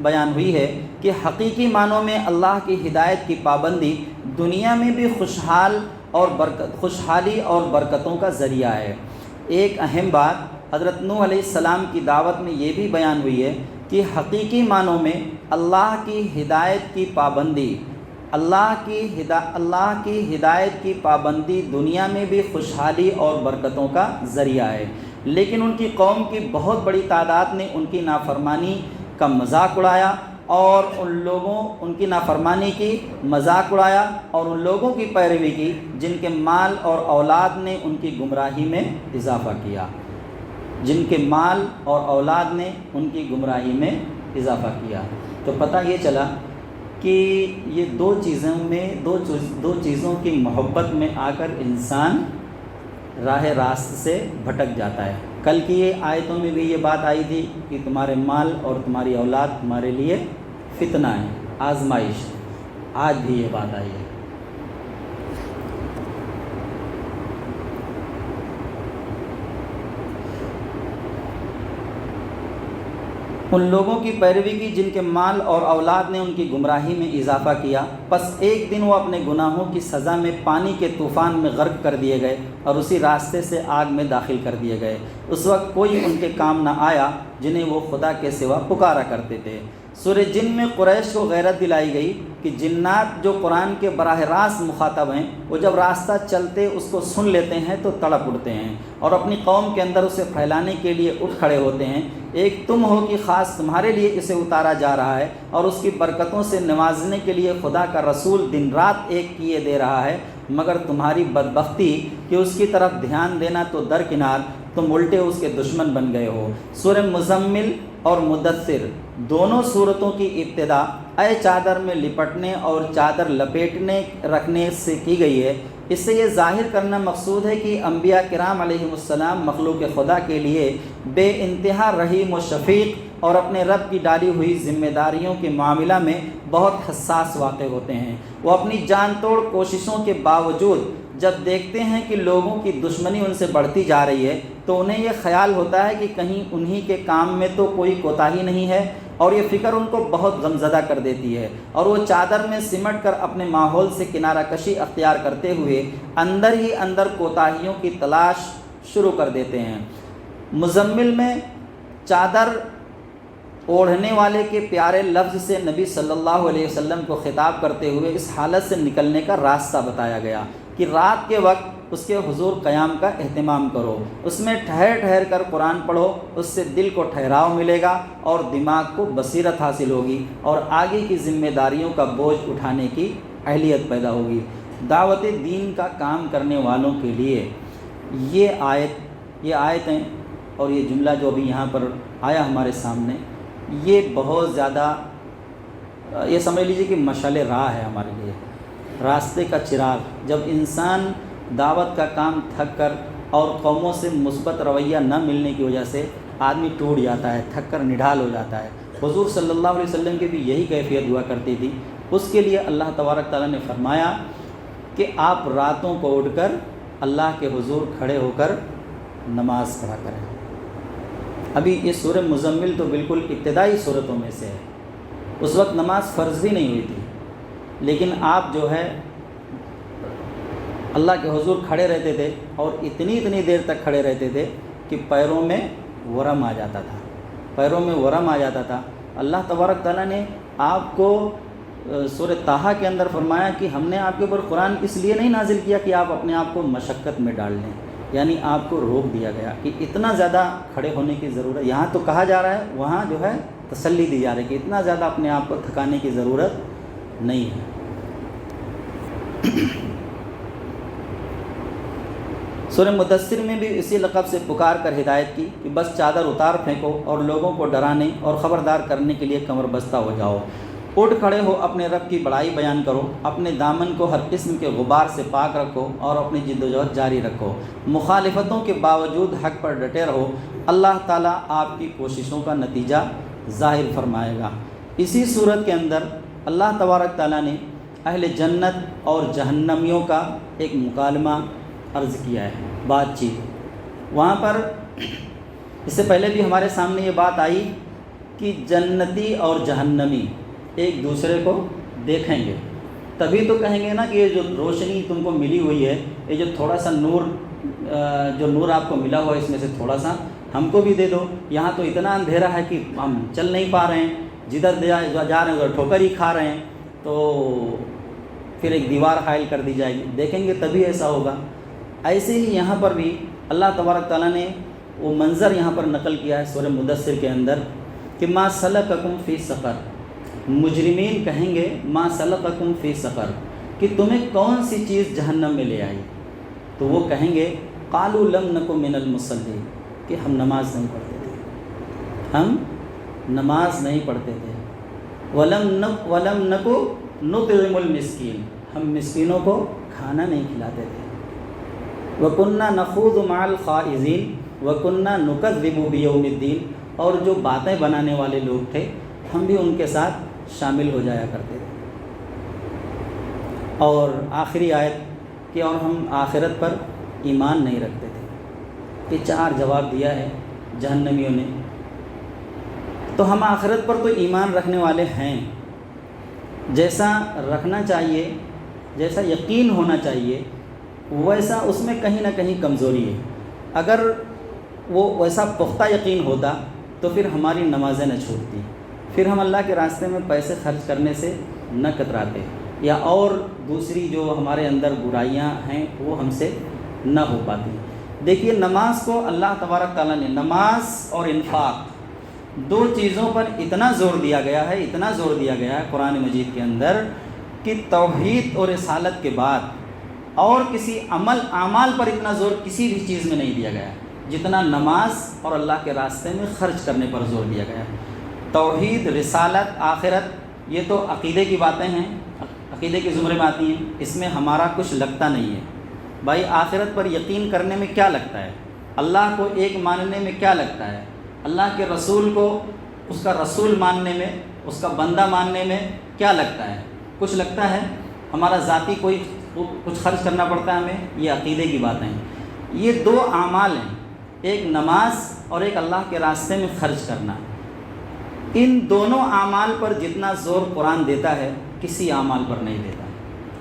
بیان ہوئی ہے کہ حقیقی معنوں میں اللہ کی ہدایت کی پابندی دنیا میں بھی خوشحالی اور برکتوں کا ذریعہ ہے۔ ایک اہم بات حضرت نوح علیہ السلام کی دعوت میں یہ بھی بیان ہوئی ہے کہ حقیقی معنوں میں اللہ کی ہدایت کی پابندی دنیا میں بھی خوشحالی اور برکتوں کا ذریعہ ہے، لیکن ان کی قوم کی بہت بڑی تعداد نے ان کی نافرمانی کا مذاق اڑایا اور ان کی نافرمانی کی مذاق اڑایا اور ان لوگوں کی پیروی کی جن کے مال اور اولاد نے ان کی گمراہی میں اضافہ کیا۔ تو پتہ یہ چلا کہ یہ دو چیزوں کی محبت میں آ کر انسان راہ راست سے بھٹک جاتا ہے۔ کل کی یہ آیتوں میں بھی یہ بات آئی تھی کہ تمہارے مال اور تمہاری اولاد تمہارے لیے فتنہ ہے، آزمائش۔ آج بھی یہ بات آئی ہے۔ ان لوگوں کی پیروی کی جن کے مال اور اولاد نے ان کی گمراہی میں اضافہ کیا، پس ایک دن وہ اپنے گناہوں کی سزا میں پانی کے طوفان میں غرق کر دیے گئے اور اسی راستے سے آگ میں داخل کر دیے گئے۔ اس وقت کوئی ان کے کام نہ آیا جنہیں وہ خدا کے سوا پکارا کرتے تھے۔ سورہ جن میں قریش کو غیرت دلائی گئی کہ جنات جو قرآن کے براہ راست مخاطب ہیں، وہ جب راستہ چلتے اس کو سن لیتے ہیں تو تڑپ اٹھتے ہیں اور اپنی قوم کے اندر اسے پھیلانے کے لیے اٹھ کھڑے ہوتے ہیں۔ ایک تم ہو کہ خاص تمہارے لیے اسے اتارا جا رہا ہے اور اس کی برکتوں سے نوازنے کے لیے خدا کا رسول دن رات ایک کیے دے رہا ہے، مگر تمہاری بدبختی کہ اس کی طرف دھیان دینا تو درکنار، تم الٹے اس کے دشمن بن گئے ہو۔ سورہ مزمل اور مدثر دونوں صورتوں کی ابتدا اے چادر میں لپٹنے اور چادر لپیٹنے رکھنے سے کی گئی ہے۔ اس سے یہ ظاہر کرنا مقصود ہے کہ انبیاء کرام علیہم السلام مخلوق خدا کے لیے بے انتہا رحیم و شفیق اور اپنے رب کی ڈالی ہوئی ذمہ داریوں کے معاملہ میں بہت حساس واقع ہوتے ہیں۔ وہ اپنی جان توڑ کوششوں کے باوجود جب دیکھتے ہیں کہ لوگوں کی دشمنی ان سے بڑھتی جا رہی ہے تو انہیں یہ خیال ہوتا ہے کہ کہیں انہی کے کام میں تو کوئی کوتاہی نہیں ہے، اور یہ فکر ان کو بہت غمزدہ کر دیتی ہے، اور وہ چادر میں سمٹ کر اپنے ماحول سے کنارہ کشی اختیار کرتے ہوئے اندر ہی اندر کوتاہیوں کی تلاش شروع کر دیتے ہیں۔ مزمل میں چادر اوڑھنے والے کے پیارے لفظ سے نبی صلی اللہ علیہ وسلم کو خطاب کرتے ہوئے اس حالت سے نکلنے کا راستہ بتایا گیا کہ رات کے وقت اس کے حضور قیام کا اہتمام کرو، اس میں ٹھہر ٹھہر کر قرآن پڑھو، اس سے دل کو ٹھہراؤ ملے گا اور دماغ کو بصیرت حاصل ہوگی اور آگے کی ذمہ داریوں کا بوجھ اٹھانے کی اہلیت پیدا ہوگی۔ دعوت دین کا کام کرنے والوں کے لیے یہ آیتیں اور یہ جملہ جو ابھی یہاں پر آیا ہمارے سامنے، یہ بہت زیادہ یہ سمجھ لیجیے کہ مشعل راہ ہے ہمارے لیے، راستے کا چراغ۔ جب انسان دعوت کا کام تھک کر اور قوموں سے مثبت رویہ نہ ملنے کی وجہ سے آدمی ٹوٹ جاتا ہے، تھک کر نڈھال ہو جاتا ہے۔ حضور صلی اللہ علیہ وسلم کی بھی یہی کیفیت ہوا کرتی تھی۔ اس کے لیے اللہ تبارک تعالیٰ نے فرمایا کہ آپ راتوں کو اٹھ کر اللہ کے حضور کھڑے ہو کر نماز پڑھا کریں۔ ابھی یہ سورہ مزمل تو بالکل ابتدائی صورتوں میں سے ہے، اس وقت نماز فرض بھی نہیں ہوئی تھی، لیکن آپ جو ہے اللہ کے حضور کھڑے رہتے تھے اور اتنی دیر تک کھڑے رہتے تھے کہ پیروں میں ورم آ جاتا تھا۔ اللہ تبارک تعالیٰ نے آپ کو سورہ طٰہٰ کے اندر فرمایا کہ ہم نے آپ کے اوپر قرآن اس لیے نہیں نازل کیا کہ آپ اپنے آپ کو مشقت میں ڈال لیں، یعنی آپ کو روک دیا گیا کہ اتنا زیادہ کھڑے ہونے کی ضرورت، یہاں تو کہا جا رہا ہے، وہاں جو ہے تسلی دی جا رہی ہے کہ اتنا زیادہ اپنے آپ کو تھکانے کی ضرورت نہیں ہے۔ سورہ مدثر میں بھی اسی لقب سے پکار کر ہدایت کی کہ بس چادر اتار پھینکو اور لوگوں کو ڈرانے اور خبردار کرنے کے لیے کمر بستہ ہو جاؤ، اٹھ کھڑے ہو، اپنے رب کی بڑائی بیان کرو، اپنے دامن کو ہر قسم کے غبار سے پاک رکھو اور اپنی جدوجہد جاری رکھو، مخالفتوں کے باوجود حق پر ڈٹے رہو، اللہ تعالیٰ آپ کی کوششوں کا نتیجہ ظاہر فرمائے گا۔ اسی صورت کے اندر اللہ تبارک تعالیٰ نے اہل جنت اور جہنمیوں کا ایک مکالمہ عرض کیا ہے، بات چیت۔ وہاں پر اس سے پہلے بھی ہمارے سامنے یہ بات آئی کہ جنتی اور جہنمی ایک دوسرے کو دیکھیں گے، تبھی تو کہیں گے نا کہ یہ جو روشنی تم کو ملی ہوئی ہے، یہ جو تھوڑا سا نور جو نور آپ کو ملا ہوا ہے، اس میں سے تھوڑا سا ہم کو بھی دے دو، یہاں تو اتنا اندھیرا ہے کہ ہم چل نہیں پا رہے ہیں، جدھر جا رہے ہیں ادھر ٹھوکر ہی کھا رہے ہیں، تو پھر ایک دیوار حائل کر دی جائے گی، دیکھیں گے تبھی ایسا ہوگا۔ ایسے ہی یہاں پر بھی اللہ تبارک تعالیٰ نے وہ منظر یہاں پر نقل کیا ہے سورہ مدثر کے اندر کہ ما سلککم فی سقر، مجرمین کہیں گے ما سلککم فی سقر کہ تمہیں کون سی چیز جہنم میں لے آئی، تو وہ کہیں گے قالوا لم نک من المصلین کہ ہم نماز نہیں پڑھتے تھے، ہم نماز نہیں پڑھتے تھے، ولم نک نطعم المسکین، ہم مسکینوں کو کھانا نہیں کھلاتے تھے، وَكُنَّا نَخُوضُ مَعَ الْخَائِضِينَ وَكُنَّا نُكَذِّبُ بِيَوْمِ الدِّينِ، اور جو باتیں بنانے والے لوگ تھے ہم بھی ان کے ساتھ شامل ہو جایا کرتے تھے۔ اور آخری آیت کہ اور ہم آخرت پر ایمان نہیں رکھتے تھے، یہ 4 جواب دیا ہے جہنمیوں نے۔ تو ہم آخرت پر تو ایمان رکھنے والے ہیں، جیسا رکھنا چاہیے، جیسا یقین ہونا چاہیے ویسا اس میں کہیں نہ کہیں کمزوری ہے۔ اگر وہ ویسا پختہ یقین ہوتا تو پھر ہماری نمازیں نہ چھوٹتی، پھر ہم اللہ کے راستے میں پیسے خرچ کرنے سے نہ کتراتے، یا اور دوسری جو ہمارے اندر برائیاں ہیں وہ ہم سے نہ ہو پاتی۔ دیکھیے نماز کو اللہ تبارک تعالیٰ نے، نماز اور انفاق 2 چیزوں پر اتنا زور دیا گیا ہے، اتنا زور دیا گیا ہے قرآن مجید کے اندر کہ توحید اور رسالت کے بعد اور کسی اعمال پر اتنا زور کسی بھی چیز میں نہیں دیا گیا جتنا نماز اور اللہ کے راستے میں خرچ کرنے پر زور دیا گیا ہے۔ توحید، رسالت، آخرت، یہ تو عقیدے کی باتیں ہیں، عقیدے کے زمرے میں آتی ہیں، اس میں ہمارا کچھ لگتا نہیں ہے۔ بھائی آخرت پر یقین کرنے میں کیا لگتا ہے؟ اللہ کو ایک ماننے میں کیا لگتا ہے؟ اللہ کے رسول کو اس کا رسول ماننے میں، اس کا بندہ ماننے میں کیا لگتا ہے؟ کچھ لگتا ہے؟ ہمارا ذاتی کوئی کچھ خرچ کرنا پڑتا ہے ہمیں؟ یہ عقیدے کی باتیں ہیں۔ یہ 2 اعمال ہیں، ایک نماز اور ایک اللہ کے راستے میں خرچ کرنا۔ ان دونوں اعمال پر جتنا زور قرآن دیتا ہے کسی اعمال پر نہیں دیتا،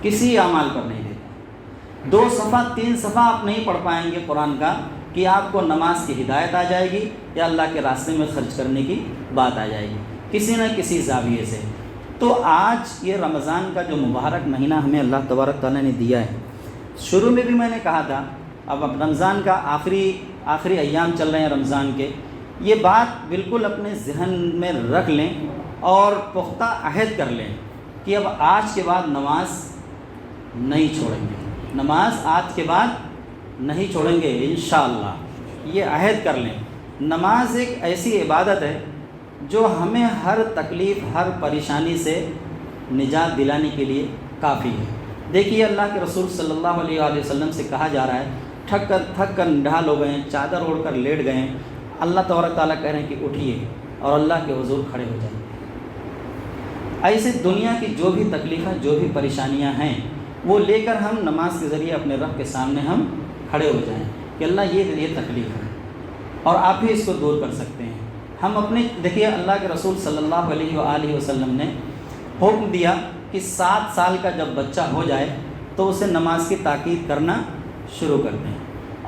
کسی اعمال پر نہیں دیتا۔ 2 صفحہ 3 صفحہ آپ نہیں پڑھ پائیں گے قرآن کا کہ آپ کو نماز کی ہدایت آ جائے گی یا اللہ کے راستے میں خرچ کرنے کی بات آ جائے گی کسی نہ کسی زاویے سے۔ تو آج یہ رمضان کا جو مبارک مہینہ ہمیں اللہ تبارک تعالیٰ نے دیا ہے، شروع میں بھی میں نے کہا تھا، اب رمضان کا آخری ایام چل رہے ہیں رمضان کے، یہ بات بالکل اپنے ذہن میں رکھ لیں اور پختہ عہد کر لیں کہ اب آج کے بعد نماز نہیں چھوڑیں گے، نماز آج کے بعد نہیں چھوڑیں گے انشاءاللہ، یہ عہد کر لیں۔ نماز ایک ایسی عبادت ہے جو ہمیں ہر تکلیف، ہر پریشانی سے نجات دلانے کے لیے کافی ہے۔ دیکھیے اللہ کے رسول صلی اللہ علیہ وآلہ وسلم سے کہا جا رہا ہے، تھک کر ڈھال ہو گئے ہیں، چادر اوڑھ کر لیٹ گئے ہیں، اللہ تبارک تعالیٰ کہہ رہے ہیں کہ اٹھیے اور اللہ کے حضور کھڑے ہو جائیں۔ ایسے دنیا کی جو بھی تکلیفیں، جو بھی پریشانیاں ہیں وہ لے کر ہم نماز کے ذریعے اپنے رب کے سامنے ہم کھڑے ہو جائیں کہ اللہ یہ تکلیف ہے اور آپ بھی اس کو دور کر سکتے ہیں۔ ہم اپنے دیکھیے اللہ کے رسول صلی اللہ علیہ وآلہ وسلم نے حکم دیا کہ 7 سال کا جب بچہ ہو جائے تو اسے نماز کی تاکید کرنا شروع کر دیں،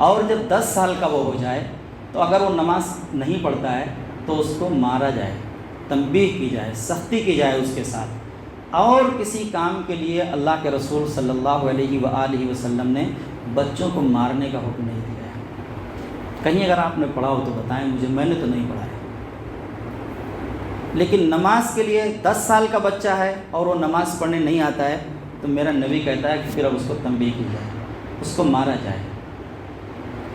اور جب 10 سال کا وہ ہو جائے تو اگر وہ نماز نہیں پڑھتا ہے تو اس کو مارا جائے، تنبیہ کی جائے، سختی کی جائے اس کے ساتھ۔ اور کسی کام کے لیے اللہ کے رسول صلی اللہ علیہ وآلہ وسلم نے بچوں کو مارنے کا حکم نہیں دیا ہے۔ کہیں اگر آپ نے پڑھا ہو تو بتائیں مجھے، میں نے تو نہیں پڑھا ہے۔ لیکن نماز کے لیے 10 سال کا بچہ ہے اور وہ نماز پڑھنے نہیں آتا ہے تو میرا نبی کہتا ہے کہ پھر اب اس کو تنبیہ کی جائے، اس کو مارا جائے،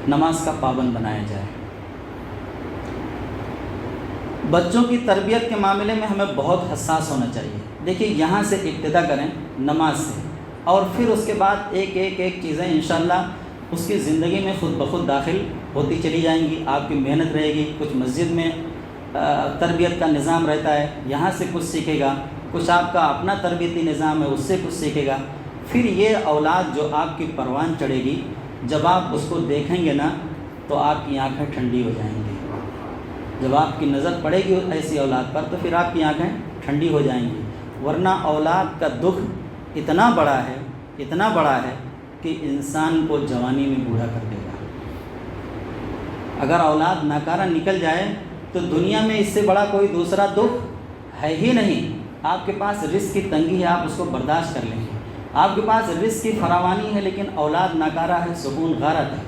نماز کا پابند بنایا جائے۔ بچوں کی تربیت کے معاملے میں ہمیں بہت حساس ہونا چاہیے۔ دیکھیے یہاں سے ابتدا کریں نماز سے، اور پھر اس کے بعد ایک چیزیں انشاءاللہ اس کی زندگی میں خود بخود داخل ہوتی چلی جائیں گی۔ آپ کی محنت رہے گی، کچھ مسجد میں تربیت کا نظام رہتا ہے، یہاں سے کچھ سیکھے گا، کچھ آپ کا اپنا تربیتی نظام ہے اس سے کچھ سیکھے گا۔ پھر یہ اولاد جو آپ کی پروان چڑھے گی، جب آپ اس کو دیکھیں گے نا تو آپ کی آنکھیں ٹھنڈی ہو جائیں گی۔ جب آپ کی نظر پڑے گی ایسی اولاد پر تو پھر آپ کی آنکھیں ٹھنڈی ہو جائیں گی، ورنہ اولاد کا دکھ اتنا بڑا ہے کہ انسان کو جوانی میں بوڑھا کر دے گا۔ اگر اولاد ناکارہ نکل جائے تو دنیا میں اس سے بڑا کوئی دوسرا دکھ ہے ہی نہیں۔ آپ کے پاس رزق کی تنگی ہے، آپ اس کو برداشت کر لیں گے، آپ کے پاس رزق کی فراوانی ہے لیکن اولاد ناکارہ ہے، سکون غارت ہے،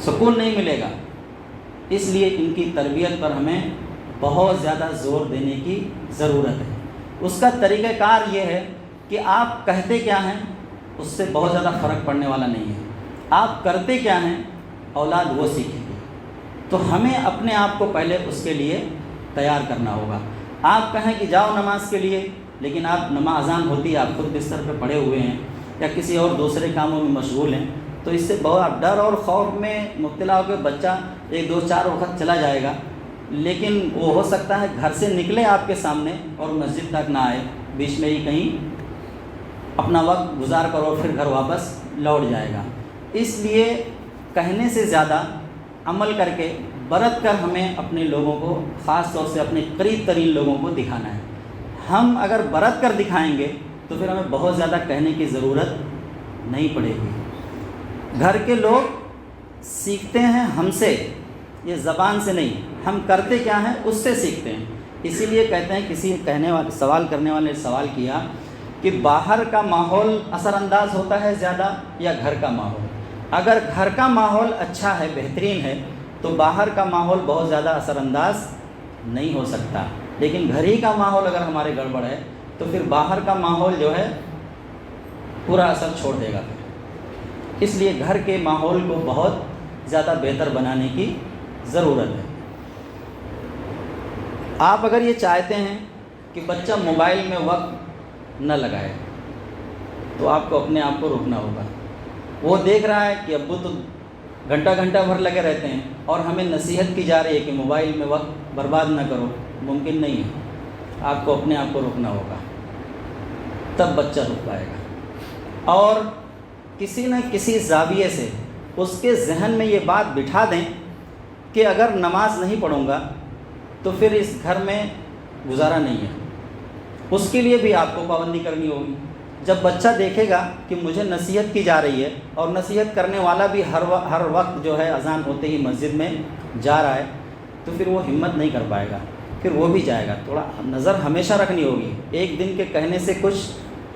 سکون نہیں ملے گا۔ اس لیے ان کی تربیت پر ہمیں بہت زیادہ زور دینے کی ضرورت ہے۔ اس کا طریقہ کار یہ ہے کہ آپ کہتے کیا ہیں اس سے بہت زیادہ فرق پڑنے والا نہیں ہے، آپ کرتے کیا ہیں اولاد وہ سیکھے گی۔ تو ہمیں اپنے آپ کو پہلے اس کے لیے تیار کرنا ہوگا۔ آپ کہیں کہ جاؤ نماز کے لیے، لیکن آپ نماز اذان ہوتی ہے آپ خود بستر پہ پڑے ہوئے ہیں یا کسی اور دوسرے کاموں میں مشغول ہیں، تو اس سے بہت ڈر اور خوف میں مبتلا ہو کے بچہ 1-2-4 وقت چلا جائے گا، لیکن وہ ہو سکتا ہے گھر سے نکلے آپ کے سامنے اور مسجد تک نہ آئے، بیچ میں ہی کہیں اپنا وقت گزار کر اور پھر گھر واپس لوٹ جائے گا۔ اس لیے کہنے سے زیادہ عمل کر کے برت کر ہمیں اپنے لوگوں کو، خاص طور سے اپنے قریب ترین لوگوں کو دکھانا ہے۔ ہم اگر برت کر دکھائیں گے تو پھر ہمیں بہت زیادہ کہنے کی ضرورت نہیں پڑے گی۔ گھر کے لوگ سیکھتے ہیں ہم سے، یہ زبان سے نہیں، ہم کرتے کیا ہیں اس سے سیکھتے ہیں۔ اسی لیے کہتے ہیں، کسی سوال کرنے والے نے سوال کیا کہ باہر کا ماحول اثر انداز ہوتا ہے زیادہ یا گھر کا ماحول؟ اگر گھر کا ماحول اچھا ہے، بہترین ہے، تو باہر کا ماحول بہت زیادہ اثر انداز نہیں ہو سکتا، لیکن گھر ہی کا ماحول اگر ہمارے گڑبڑ ہے تو پھر باہر کا ماحول جو ہے پورا اثر چھوڑ دے گا۔ اس لیے گھر کے ماحول کو بہت زیادہ بہتر بنانے کی ضرورت ہے۔ آپ اگر یہ چاہتے ہیں کہ بچہ موبائل میں وقت نہ لگائے تو آپ کو اپنے آپ کو روکنا ہوگا۔ وہ دیکھ رہا ہے کہ ابو تو گھنٹہ بھر لگے رہتے ہیں اور ہمیں نصیحت کی جا رہی ہے کہ موبائل میں وقت برباد نہ کرو، ممکن نہیں ہے۔ آپ کو اپنے آپ کو روکنا ہوگا، تب بچہ رک پائے گا۔ اور کسی نہ کسی زاویے سے اس کے ذہن میں یہ بات بٹھا دیں کہ اگر نماز نہیں پڑھوں گا تو پھر اس گھر میں گزارا نہیں ہے۔ اس کے لیے بھی آپ کو پابندی کرنی ہوگی۔ جب بچہ دیکھے گا کہ مجھے نصیحت کی جا رہی ہے اور نصیحت کرنے والا بھی ہر وقت جو ہے اذان ہوتے ہی مسجد میں جا رہا ہے، تو پھر وہ ہمت نہیں کر پائے گا، پھر وہ بھی جائے گا۔ تھوڑا نظر ہمیشہ رکھنی ہوگی، ایک دن کے کہنے سے کچھ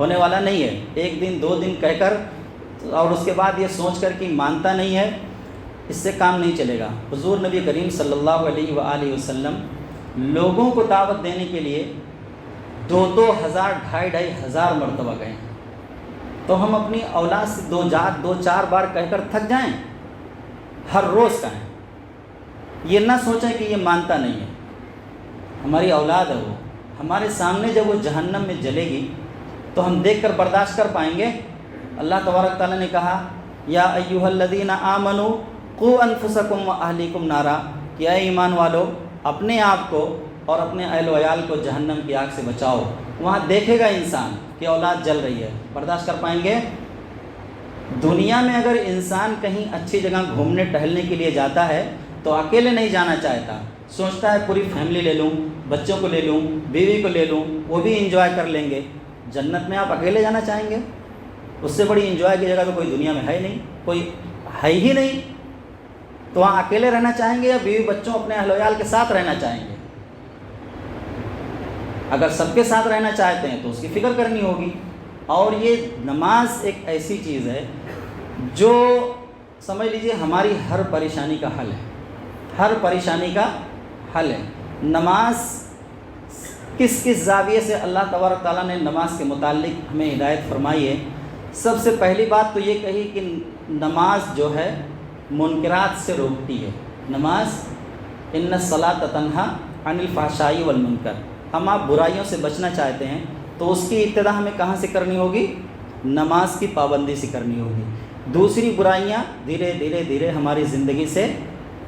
ہونے والا نہیں ہے۔ 1 دن 2 دن کہہ کر اور اس کے بعد یہ سوچ کر کہ مانتا نہیں ہے، اس سے کام نہیں چلے گا۔ حضور نبی کریم صلی اللہ علیہ وآلہ وسلم لوگوں کو دعوت دینے کے لیے 2-2 ہزار 2,500 مرتبہ گئے ہیں۔ تو ہم اپنی اولاد سے 2-4 بار کہہ کر تھک جائیں؟ ہر روز کہیں۔ یہ نہ سوچیں کہ یہ مانتا نہیں ہے، ہماری اولاد ہے، وہ ہمارے سامنے جب وہ جہنم میں جلے گی تو ہم دیکھ کر برداشت کر پائیں گے؟ اللہ تبارک تعالیٰ نے کہا یا ایھا الذین آمنوا قوا انفسکم واہلیکم نارا، کہ اے ایمان والو اپنے آپ کو اور اپنے اہل و عیال کو جہنم کی آگ سے بچاؤ۔ وہاں دیکھے گا انسان کہ اولاد جل رہی ہے، برداشت کر پائیں گے؟ دنیا میں اگر انسان کہیں اچھی جگہ گھومنے ٹہلنے کے لیے جاتا ہے تو اکیلے نہیں جانا چاہتا، سوچتا ہے پوری فیملی لے لوں، بچوں کو لے لوں، بیوی کو لے لوں، وہ بھی انجوائے کر لیں گے۔ جنت میں آپ اکیلے جانا چاہیں گے؟ اس سے بڑی انجوائے کی جگہ تو کوئی دنیا میں ہے نہیں، کوئی ہے ہی نہیں۔ تو وہاں اکیلے رہنا چاہیں گے یا بیوی بچوں اپنے اہل و عیال کے ساتھ رہنا چاہیں گے؟ اگر سب کے ساتھ رہنا چاہتے ہیں تو اس کی فکر کرنی ہوگی۔ اور یہ نماز ایک ایسی چیز ہے جو سمجھ لیجئے ہماری ہر پریشانی کا حل ہے، ہر پریشانی کا حل ہے۔ نماز کس زاویے سے اللہ تبارک تعالیٰ نے نماز کے متعلق ہمیں ہدایت فرمائی ہے؟ سب سے پہلی بات تو یہ کہی کہ نماز جو ہے منکرات سے روکتی ہے۔ نماز ان الصلاۃ تنہی عن الفحشاء والمنکر، ہم آپ برائیوں سے بچنا چاہتے ہیں تو اس کی ابتدا ہمیں کہاں سے کرنی ہوگی؟ نماز کی پابندی سے کرنی ہوگی۔ دوسری برائیاں دھیرے دھیرے ہماری زندگی سے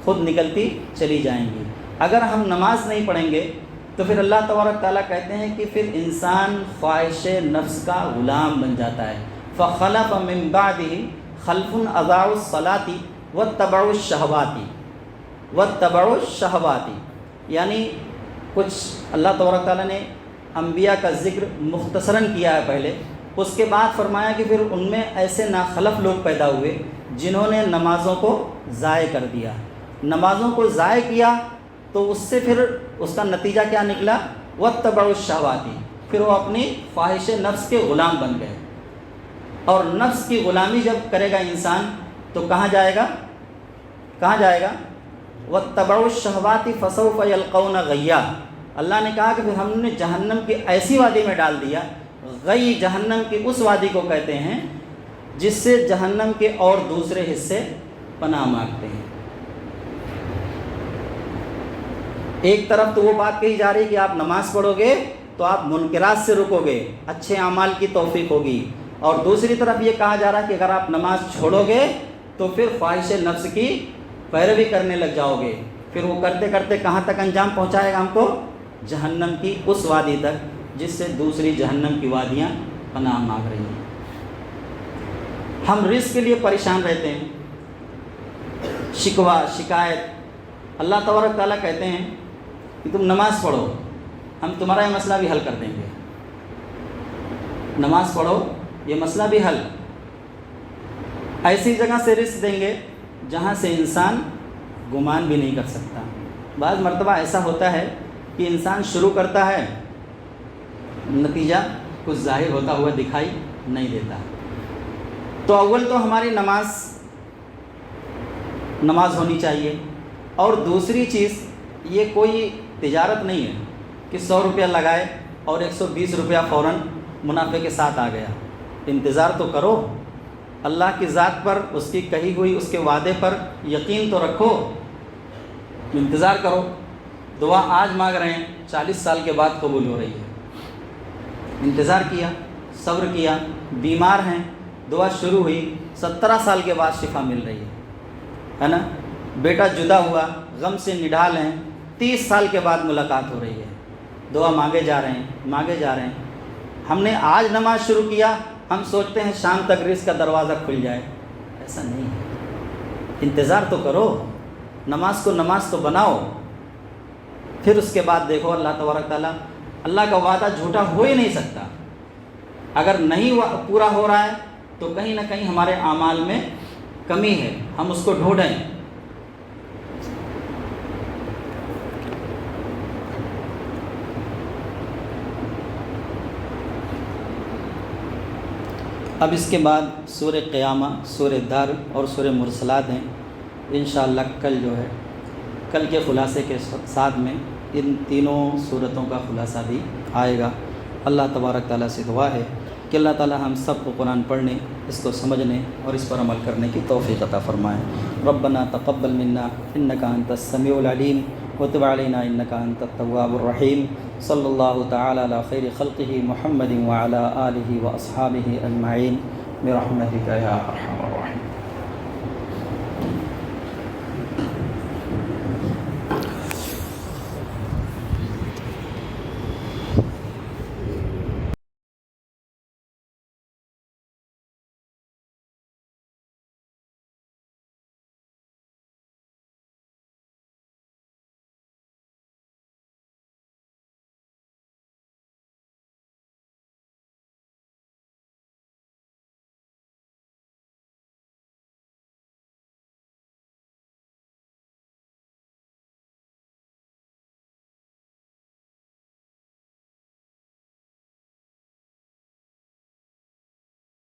خود نکلتی چلی جائیں گی۔ اگر ہم نماز نہیں پڑھیں گے تو پھر اللہ تبارک تعالیٰ کہتے ہیں کہ پھر انسان خواہش نفس کا غلام بن جاتا ہے۔ فخلف من بعدہ خلف اضاعوا الصلاۃ واتبعوا الشہوات، واتبعوا الشہواتی، یعنی کچھ اللہ تبارک تعالیٰ نے انبیاء کا ذکر مختصراً کیا ہے پہلے، اس کے بعد فرمایا کہ پھر ان میں ایسے ناخلف لوگ پیدا ہوئے جنہوں نے نمازوں کو ضائع کر دیا۔ نمازوں کو ضائع کیا تو اس سے پھر اس کا نتیجہ کیا نکلا؟ واتبعوا الشہواتی، پھر وہ اپنی خواہش نفس کے غلام بن گئے، اور نفس کی غلامی جب کرے گا انسان تو کہاں جائے گا؟ کہاں جائے گا؟ واتبعوا الشہواتی فسوف یلقون غیا، اللہ نے کہا کہ پھر ہم نے جہنم کی ایسی وادی میں ڈال دیا۔ غی جہنم کی اس وادی کو کہتے ہیں جس سے جہنم کے اور دوسرے حصے پناہ مانگتے ہیں۔ ایک طرف تو وہ بات کہی جا رہی ہے کہ آپ نماز پڑھو گے تو آپ منکرات سے رکو گے، اچھے اعمال کی توفیق ہوگی، اور دوسری طرف یہ کہا جا رہا ہے کہ اگر آپ نماز چھوڑو گے تو پھر خواہش نفس کی پیروی کرنے لگ جاؤ گے، پھر وہ کرتے کرتے کہاں تک انجام پہنچائے گا ہم کو؟ جہنم کی اس وادی تک جس سے دوسری جہنم کی وادیاں پناہ مانگ رہی ہیں۔ ہم رزق کے لیے پریشان رہتے ہیں، شکوہ شکایت، اللہ تبارک تعالیٰ کہتے ہیں کہ تم نماز پڑھو، ہم تمہارا یہ مسئلہ بھی حل کر دیں گے۔ نماز پڑھو، یہ مسئلہ بھی حل، ایسی جگہ سے رزق دیں گے جہاں سے انسان گمان بھی نہیں کر سکتا۔ بعض مرتبہ ایسا ہوتا ہے کہ انسان شروع کرتا ہے، نتیجہ کچھ ظاہر ہوتا ہوا دکھائی نہیں دیتا۔ تو اول تو ہماری نماز ہونی چاہیے، اور دوسری چیز یہ کوئی تجارت نہیں ہے کہ 100 روپیہ لگائے اور 120 روپیہ فوراً منافع کے ساتھ آ گیا۔ انتظار تو کرو، اللہ کی ذات پر، اس کی کہی ہوئی اس کے وعدے پر یقین تو رکھو، انتظار کرو۔ دعا آج مانگ رہے ہیں، 40 سال کے بعد قبول ہو رہی ہے، انتظار کیا، صبر کیا۔ بیمار ہیں، دعا شروع ہوئی، 17 سال کے بعد شفا مل رہی ہے نا؟ بیٹا جدا ہوا، غم سے نڈھال ہیں، 30 سال کے بعد ملاقات ہو رہی ہے، دعا مانگے جا رہے ہیں، مانگے جا رہے ہیں۔ ہم نے آج نماز شروع کیا، ہم سوچتے ہیں شام تک رزق کا دروازہ کھل جائے، ایسا نہیں ہے۔ انتظار تو کرو، نماز کو نماز تو بناؤ، پھر اس کے بعد دیکھو اللہ تبارک تعالیٰ، اللہ کا وعدہ جھوٹا ہو ہی نہیں سکتا۔ اگر نہیں پورا ہو رہا ہے تو کہیں نہ کہیں ہمارے اعمال میں کمی ہے، ہم اس کو ڈھونڈیں۔ اب اس کے بعد سورہ قیامہ، سورہ در اور سورہ مرسلات ہیں۔ انشاءاللہ کل جو ہے، کل کے خلاصے کے ساتھ میں ان تینوں صورتوں کا خلاصہ بھی آئے گا۔ اللہ تبارک تعالیٰ سے دعا ہے کہ اللہ تعالیٰ ہم سب کو قرآن پڑھنے، اس کو سمجھنے اور اس پر عمل کرنے کی توفیق عطا فرمائے۔ ربنا تقبل منا انک انت السمیع العلیم وتب علینا انک انت التواب الرحیم۔ صلی اللہ تعالی علی خیر خلقہ محمد وعلی آلہ واصحابہ اجمعین برحمتک یا ارحم الراحمین۔